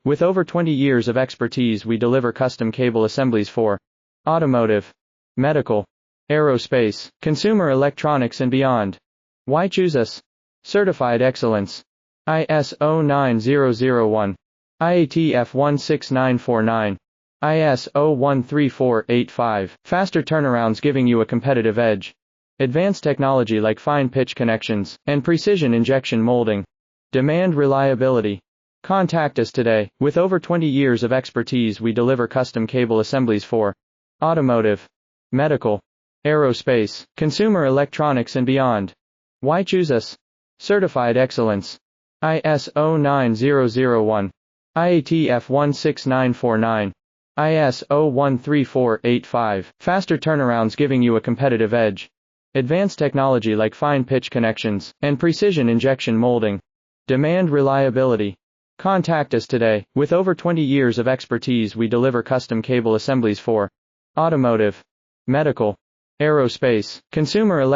With over 20 years of expertise, we deliver custom cable assemblies for automotive, medical, aerospace, consumer electronics, and beyond. Why choose us? Certified excellence. ISO 9001, IATF 16949, ISO 13485. Faster turnarounds giving you a competitive edge. Advanced technology like fine pitch connections and precision injection molding. Demand reliability. Contact us today. With over 20 years of expertise, we deliver custom cable assemblies for automotive, medical, aerospace, consumer electronics, and beyond. Why choose us? Certified excellence. ISO 9001, IATF 16949, ISO 13485. Faster turnarounds giving you a competitive edge. Advanced technology like fine pitch connections and precision injection molding. Demand reliability. Contact us today. With over 20 years of expertise, we deliver custom cable assemblies for automotive, medical, aerospace, consumer electronics.